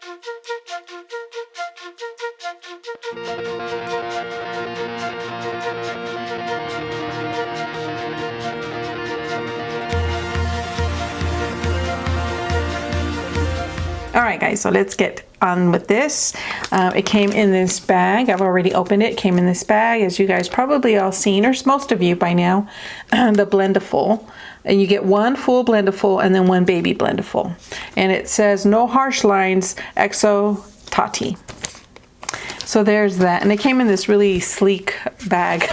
All right, guys, so let's get on with this. It came in this bag. I've already opened it. It came in this bag, as you guys probably all seen, or most of you by now, the Blendiful. And you get one full Blendiful and then one baby Blendiful. And it says no harsh lines, Exo Tati. So there's that. And it came in this really sleek bag.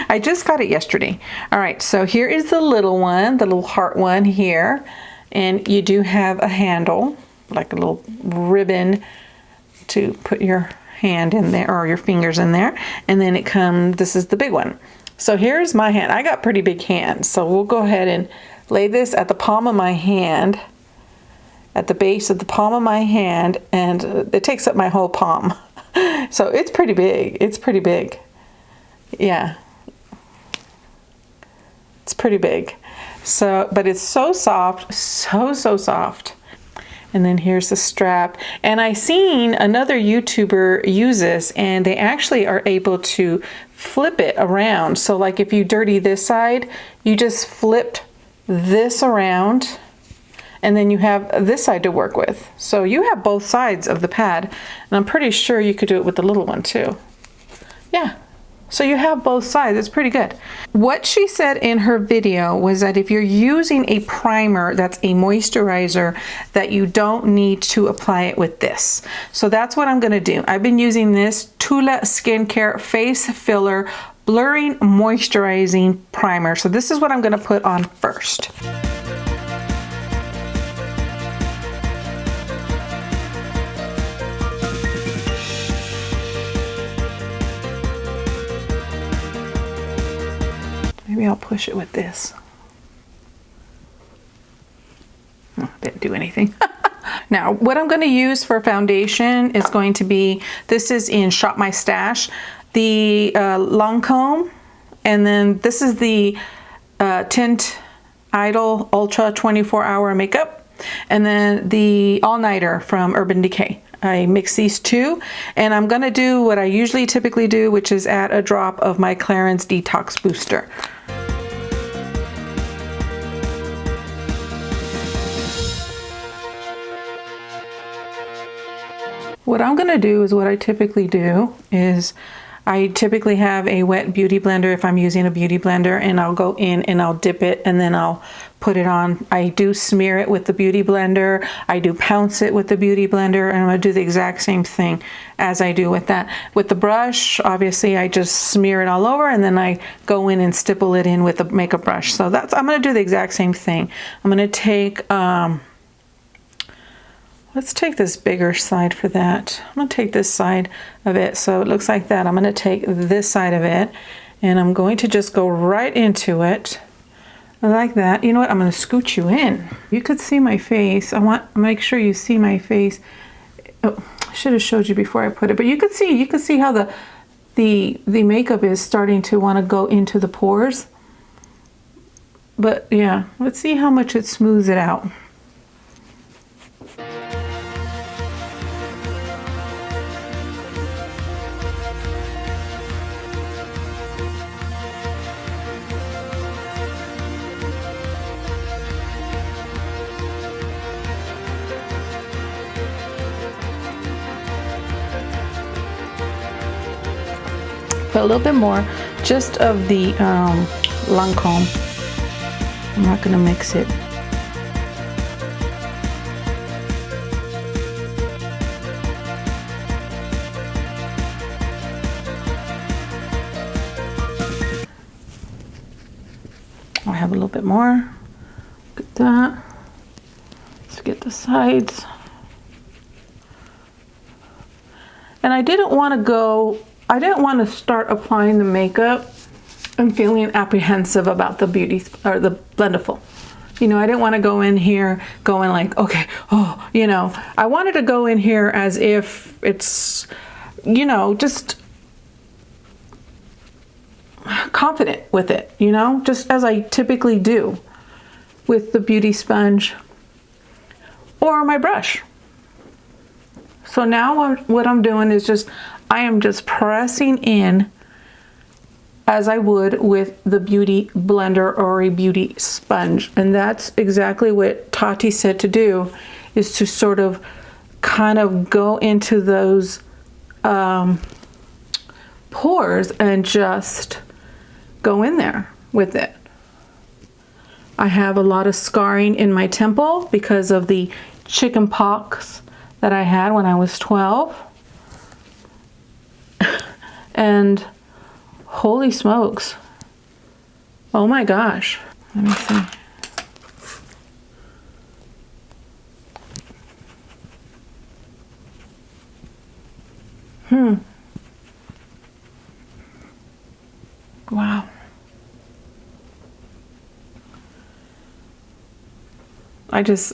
I just got it yesterday. All right, so here is the little one, the little heart one here. And you do have a handle, like a little ribbon to put your hand in there or your fingers in there. And then it comes, this is the big one. So here's my hand. I got pretty big hands. So we'll go ahead and lay this at the palm of my hand, at the base of the palm of my hand, and it takes up my whole palm. So it's pretty big. It's pretty big. Yeah. It's pretty big. So, but it's so soft, so soft. And then here's the strap. And I seen another YouTuber use this, and they actually are able to flip it around. So like if you dirty this side, you just flipped this around, and then you have this side to work with. So you have both sides of the pad, and I'm pretty sure you could do it with the little one too. Yeah. So you have both sides. It's pretty good. What she said in her video was that if you're using a primer that's a moisturizer, that you don't need to apply it with this. So that's what I'm going to do. I've been using this Tula Skincare Face Filler Blurring Moisturizing Primer. So this is what I'm going to put on first. Maybe I'll push it with this. Oh, didn't do anything. Now, what I'm going to use for foundation is going to be, this is in Shop My Stash, the Lancome, and then this is the Tint Idol Ultra 24-Hour Makeup, and then the All Nighter from Urban Decay. I mix these two, and I'm going to do what I usually typically do, which is add a drop of my Clarins Detox Booster. What I'm going to do is what I typically do is I typically have a wet beauty blender if I'm using a beauty blender, and I'll go in and I'll dip it and then I'll put it on. I do smear it with the beauty blender. I do pounce it with the beauty blender, and I'm going to do the exact same thing as I do with that. With the brush, obviously I just smear it all over, and then I go in and stipple it in with the makeup brush. So that's, I'm going to do the exact same thing. I'm going to take let's take this bigger side for that. I'm going to take this side of it so it looks like that. I'm going to take this side of it, and I'm going to just go right into it like that. You know what? I'm going to scoot you in. You could see my face. I want to make sure you see my face. Oh, I should have showed you before I put it, but you could see how the makeup is starting to want to go into the pores. But yeah, let's see how much it smooths it out. Put a little bit more just of the Lancome. I'm not going to mix it. I'll have a little bit more. Look at that. Let's get the sides. And I didn't want to start applying the makeup and feeling apprehensive about the beauty or the Blendiful. You know, I didn't want to go in here going like, okay, oh, you know, I wanted to go in here as if it's, you know, just confident with it, you know, just as I typically do with the beauty sponge or my brush. So now what I'm doing is I am just pressing in as I would with the beauty blender or a beauty sponge. And that's exactly what Tati said to do, is to sort of kind of go into those pores and just go in there with it. I have a lot of scarring in my temple because of the chicken pox that I had when I was 12. And holy smokes. Oh my gosh. Let me see. Wow.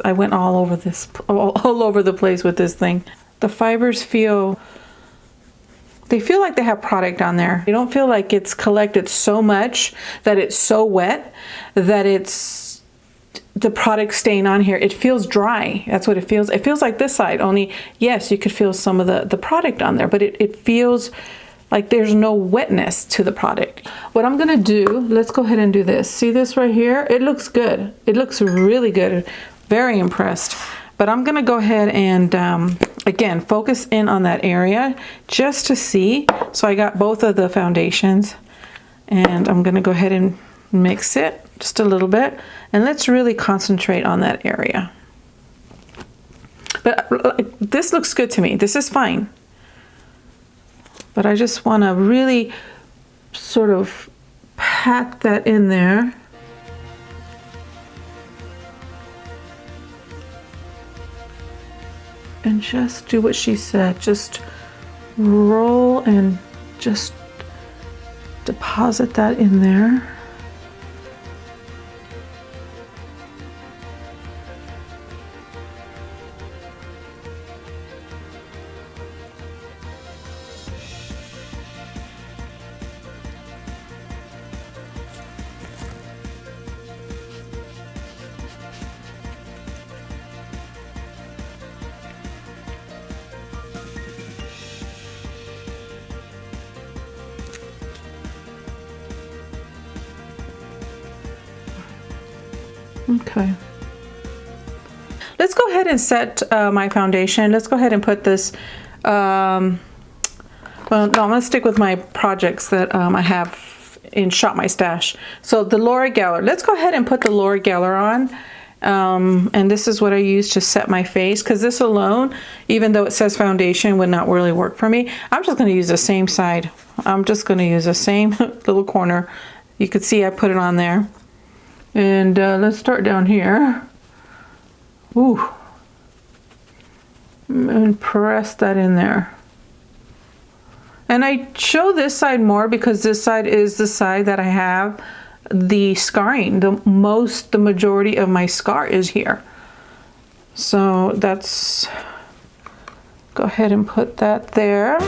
I went all over the place with this thing. The fibers feel like they have product on there. You don't feel like it's collected so much that it's so wet that it's the product staying on here. It feels dry. That's what it feels. It feels like this side, only yes, you could feel some of the product on there, but it feels like there's no wetness to the product. What I'm gonna do, let's go ahead and do this. See this right here? It looks good. It looks really good. Very impressed. But I'm gonna go ahead and again, focus in on that area just to see. So I got both of the foundations, and I'm gonna go ahead and mix it just a little bit, and let's really concentrate on that area. But this looks good to me. This is fine. But I just want to really sort of pat that in there. And just do what she said. Just roll and just deposit that in there. Okay. Let's go ahead and set my foundation. Let's go ahead and put this, well, no, I'm gonna stick with my projects that I have in Shop My Stash. So the Laura Geller, let's go ahead and put the Laura Geller on. And this is what I use to set my face, because this alone, even though it says foundation, would not really work for me. I'm just gonna use the same side. I'm just gonna use the same little corner. You could see I put it on there. And let's start down here. Ooh. And press that in there. And I show this side more because this side is the side that I have the scarring. The majority of my scar is here. So that's, go ahead and put that there.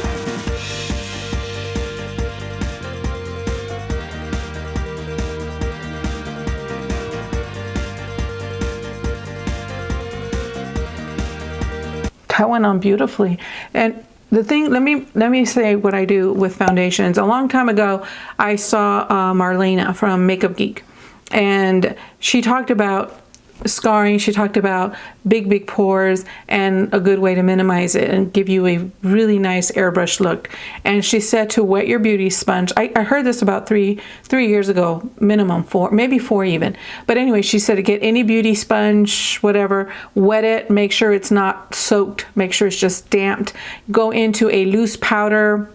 That went on beautifully. And the thing, let me say what I do with foundations. A long time ago, I saw Marlena from Makeup Geek, and she talked about scarring. She talked about big pores and a good way to minimize it and give you a really nice airbrush look. And she said to wet your beauty sponge. I heard this about three years ago, minimum, 4, maybe 4 even. But anyway, she said to get any beauty sponge, whatever, wet it, make sure it's not soaked, make sure it's just damped. Go into a loose powder,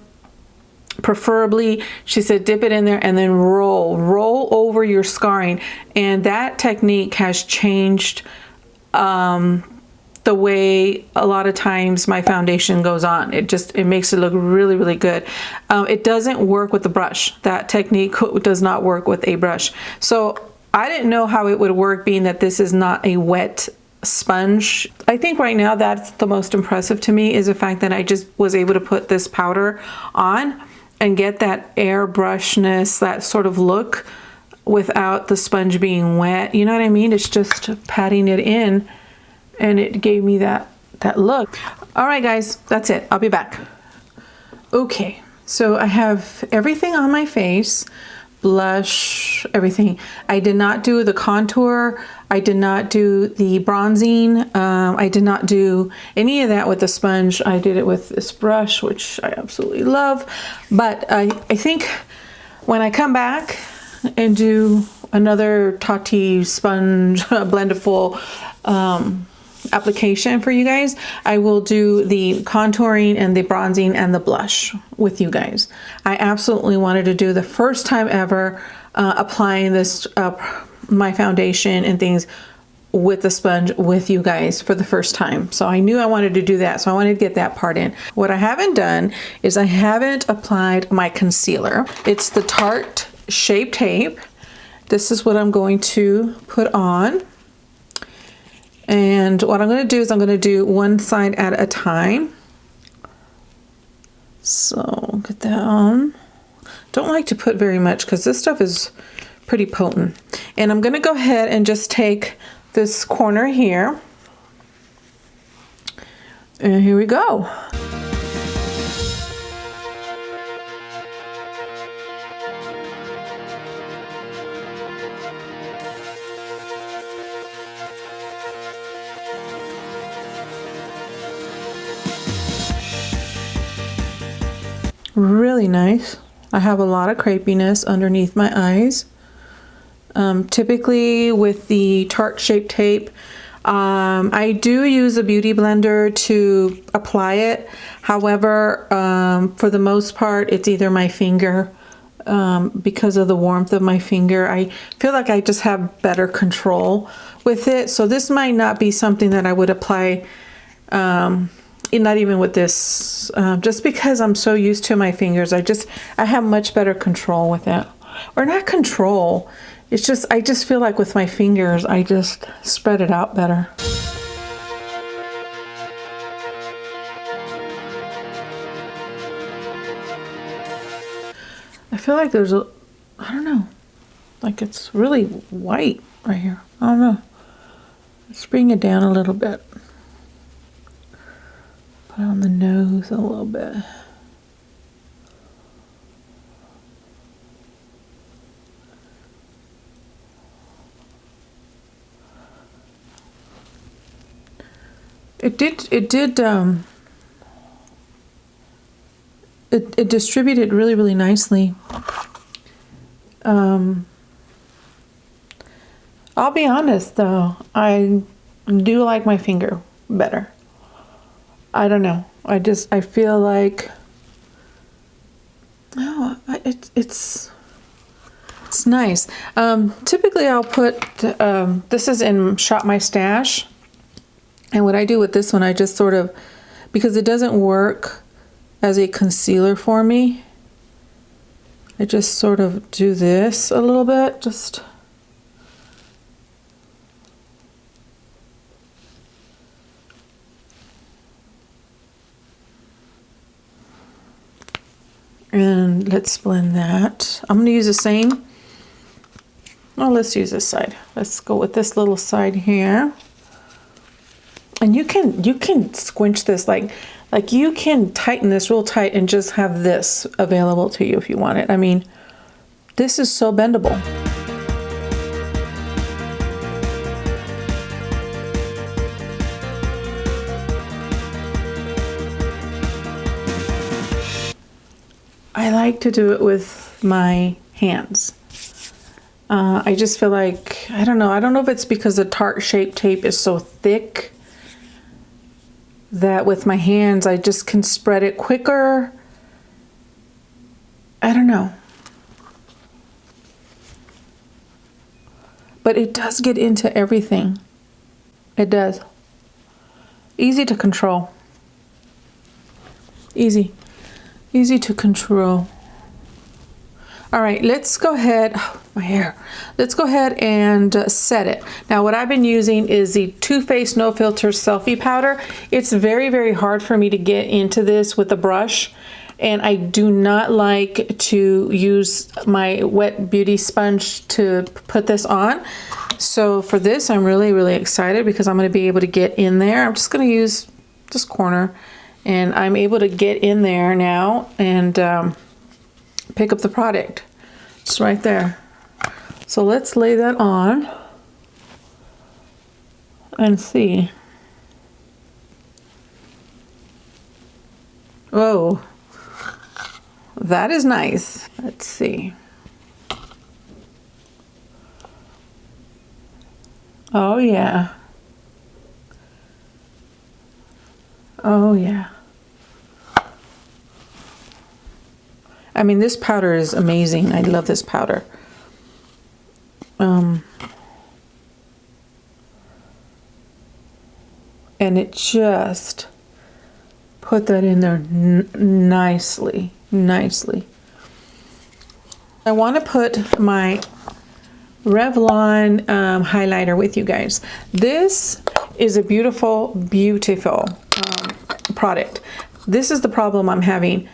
preferably, she said, dip it in there and then roll over your scarring. And that technique has changed the way a lot of times my foundation goes on. It makes it look really good. It doesn't work with the brush. That technique does not work with a brush. So I didn't know how it would work, being that this is not a wet sponge. I think right now that's the most impressive to me, is the fact that I just was able to put this powder on and get that airbrushness, that sort of look, without the sponge being wet. You know what I mean? It's just patting it in, and it gave me that that look. All right, guys, that's it. I'll be back. Okay, so I have everything on my face, blush, everything. I did not do the contour. I did not do the bronzing. I did not do any of that with the sponge. I did it with this brush, which I absolutely love. But I think when I come back and do another Tati sponge Blendiful application for you guys, I will do the contouring and the bronzing and the blush with you guys. I absolutely wanted to do the first time ever applying this my foundation and things with the sponge with you guys for the first time. So I knew I wanted to do that, so I wanted to get that part in. What I haven't done is I haven't applied my concealer. It's the Tarte Shape Tape. This is what I'm going to put on. And what I'm going to do is I'm going to do one side at a time. So get that on. Don't like to put very much because this stuff is pretty potent. And I'm going to go ahead and just take this corner here. And here we go. Really nice. I have a lot of crepiness underneath my eyes. Typically with the Tarte Shape Tape, I do use a beauty blender to apply it. However, for the most part, it's either my finger, because of the warmth of my finger. I feel like I just have better control with it. So this might not be something that I would apply, not even with this, just because I'm so used to my fingers. I have much better control with it. Or not control, it's just, I just feel like with my fingers, I just spread it out better. I feel like there's a, I don't know, like it's really white right here. I don't know. Let's bring it down a little bit. Put it on the nose a little bit. It distributed really, really nicely. I'll be honest though, I do like my finger better. I don't know. I feel like, no, it's nice. Typically I'll put, this is in Shop My Stash. And what I do with this one, I just sort of, because it doesn't work as a concealer for me, I just sort of do this a little bit, just. And let's blend that. I'm going to use the same. Oh, let's use this side. Let's go with this little side here. And you can squinch this, like you can tighten this real tight and just have this available to you if you want it. I mean, this is so bendable. I like to do it with my hands. I just feel like, I don't know if it's because the Tarte Shape Tape is so thick that with my hands I just can spread it quicker. I don't know. But it does get into everything. It does. Easy to control. Easy to control. All right, let's go ahead, oh, my hair. Let's go ahead and set it. Now what I've been using is the Too Faced No Filter Selfie Powder. It's very, very hard for me to get into this with a brush, and I do not like to use my wet beauty sponge to put this on. So for this, I'm really, really excited because I'm gonna be able to get in there. I'm just gonna use this corner, and I'm able to get in there now and pick up the product. It's right there. So let's lay that on and see. Oh, that is nice. Let's see. Oh yeah. Oh yeah. I mean, this powder is amazing. I love this powder. And it just put that in there nicely. I want to put my Revlon highlighter with you guys. This is a beautiful product. This is the problem I'm having.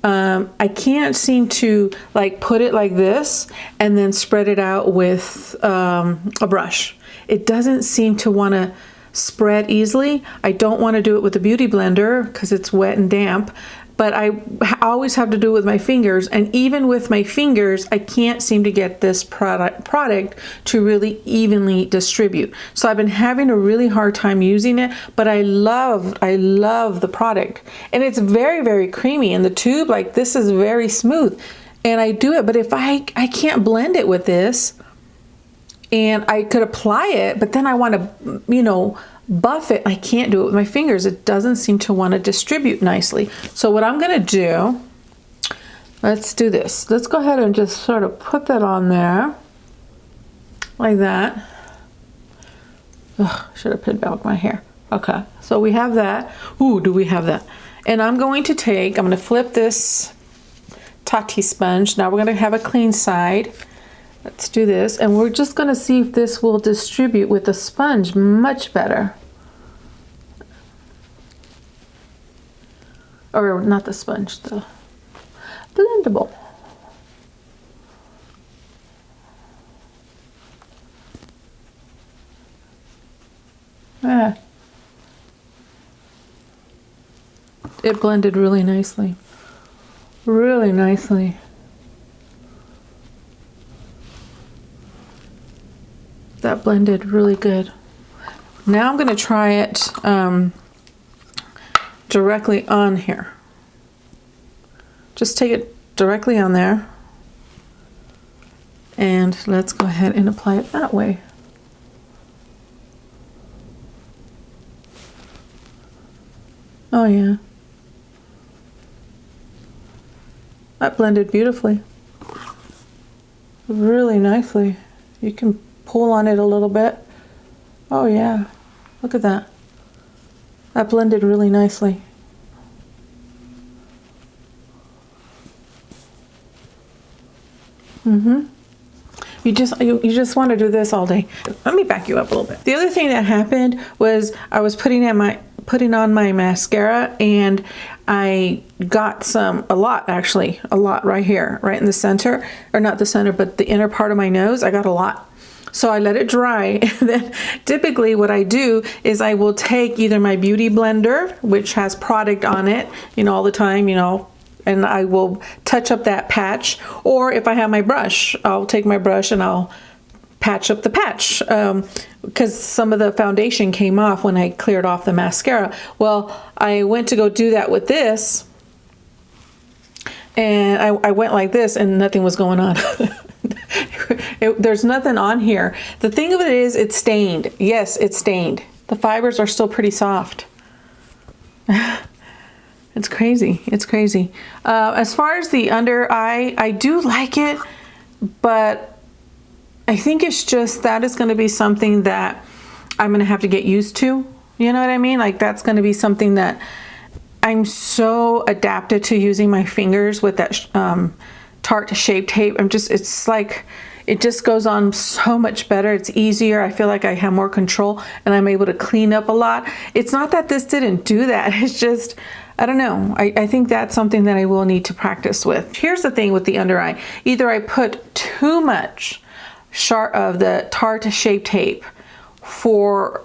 I can't seem to like put it like this and then spread it out with a brush. It doesn't seem to want to spread easily. I don't want to do it with a beauty blender because it's wet and damp, but I always have to do it with my fingers, and even with my fingers I can't seem to get this product to really evenly distribute. So I've been having a really hard time using it, but I love the product, and it's very, very creamy in the tube. Like, this is very smooth, and I do it, but if I can't blend it with this, and I could apply it, but then I want to, you know, buff it. I can't do it with my fingers. It doesn't seem to want to distribute nicely. So what I'm going to do, let's do this. Let's go ahead and just sort of put that on there like that. Ugh, should have pinned back my hair. Okay, so we have that. Ooh, do we have that? And I'm going to flip this Tati sponge. Now we're going to have a clean side. Let's do this, and we're just going to see if this will distribute with the sponge much better. Or not the sponge, the blendable. Yeah. It blended really nicely. Really nicely. That blended really good. Now I'm going to try it directly on here. Just take it directly on there, and let's go ahead and apply it that way. Oh yeah, that blended beautifully, really nicely. You can pull on it a little bit. Oh yeah, look at that. That blended really nicely. You just want to do this all day. Let me back you up a little bit. The other thing that happened was I was putting on my mascara, and I got a lot right here, right in the center, or not the center, but the inner part of my nose. I got a lot. So I let it dry, and then typically what I do is I will take either my beauty blender, which has product on it, you know, all the time, you know, and I will touch up that patch, or if I have my brush, I'll take my brush and I'll patch up the patch, because some of the foundation came off when I cleared off the mascara. Well, I went to go do that with this, and I went like this, and nothing was going on. There's nothing on here. The thing of it is, it's stained. Yes, it's stained. The fibers are still pretty soft. It's crazy. It's crazy. As far as the under eye, I do like it, but I think it's just that is going to be something that I'm going to have to get used to. You know what I mean? Like, that's going to be something that I'm so adapted to using my fingers with that Tarte Shape Tape. It's like, it just goes on so much better. It's easier. I feel like I have more control, and I'm able to clean up a lot. It's not that this didn't do that. It's just, I don't know. I think that's something that I will need to practice with. Here's the thing with the under eye. Either I put too much of the Tarte Shape Tape for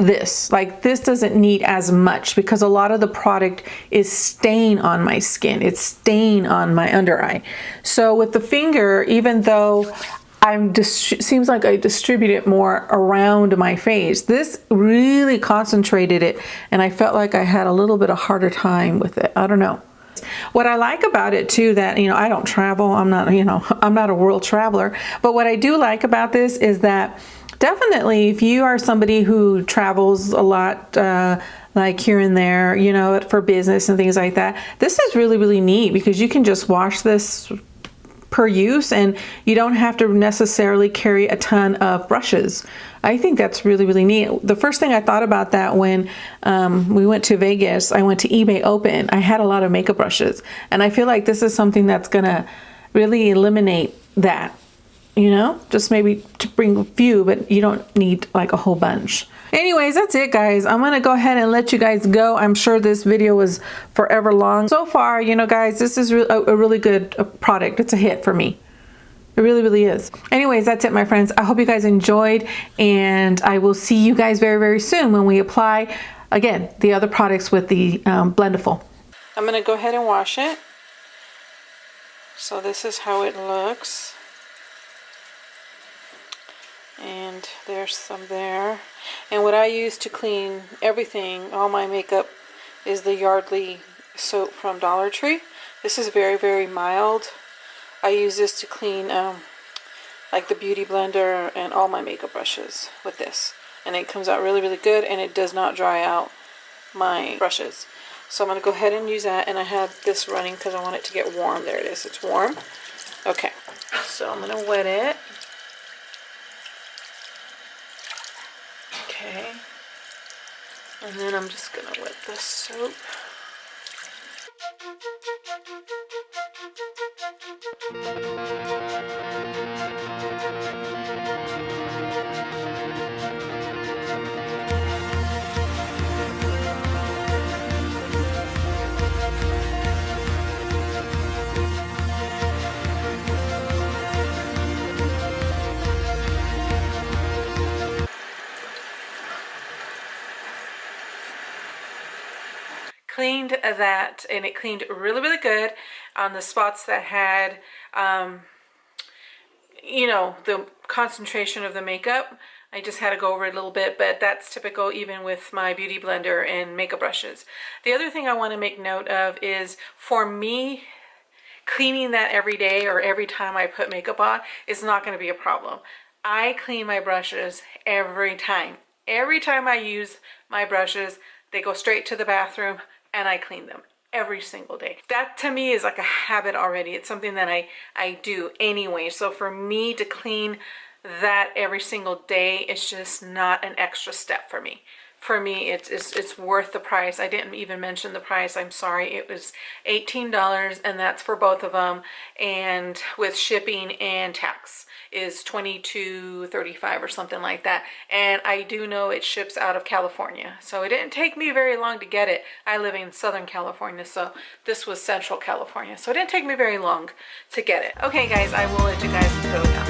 this. Like this doesn't need as much because a lot of the product is staying on my skin. It's staying on my under eye. So with the finger, even though seems like I distribute it more around my face, this really concentrated it, and I felt like I had a little bit of harder time with it. I don't know. What I like about it too, that, you know, I don't travel. I'm not, you know, I'm not a world traveler, but what I do like about this is that definitely if you are somebody who travels a lot, like here and there, you know, for business and things like that, this is really, really neat because you can just wash this per use and you don't have to necessarily carry a ton of brushes. I think that's really, really neat. The first thing I thought about that when we went to Vegas, I went to eBay Open. I had a lot of makeup brushes, and I feel like this is something that's gonna really eliminate that, you know, just maybe to bring a few, but you don't need like a whole bunch. Anyways, that's it, guys. I'm gonna go ahead and let you guys go. I'm sure this video was forever long. So far, you know, guys, this is a really good product. It's a hit for me. It really, really is. Anyways, that's it, my friends. I hope you guys enjoyed, and I will see you guys very, very soon when we apply, again, the other products with the Blendiful. I'm gonna go ahead and wash it. So this is how it looks. And there's some there. And what I use to clean everything, all my makeup, is the Yardley soap from Dollar Tree. This is very, very mild. I use this to clean like the Beauty Blender and all my makeup brushes with this. And it comes out really, really good, and it does not dry out my brushes. So I'm going to go ahead and use that, and I have this running because I want it to get warm. There it is. It's warm. Okay. So I'm going to wet it. Okay, and then I'm just gonna wet the soap. Cleaned that, and it cleaned really, really good on the spots that had, you know, the concentration of the makeup. I just had to go over it a little bit, but that's typical even with my Beauty Blender and makeup brushes. The other thing I want to make note of is, for me, cleaning that every day or every time I put makeup on is not going to be a problem. I clean my brushes every time. Every time I use my brushes, they go straight to the bathroom, and I clean them every single day. That to me is like a habit already. It's something that I do anyway. So for me to clean that every single day, it's just not an extra step for me. For me, it's worth the price. I didn't even mention the price. I'm sorry. It was $18, and that's for both of them. And with shipping and tax is $22.35 or something like that. And I do know it ships out of California. So it didn't take me very long to get it. I live in Southern California, so this was Central California. So it didn't take me very long to get it. Okay, guys, I will let you guys go now.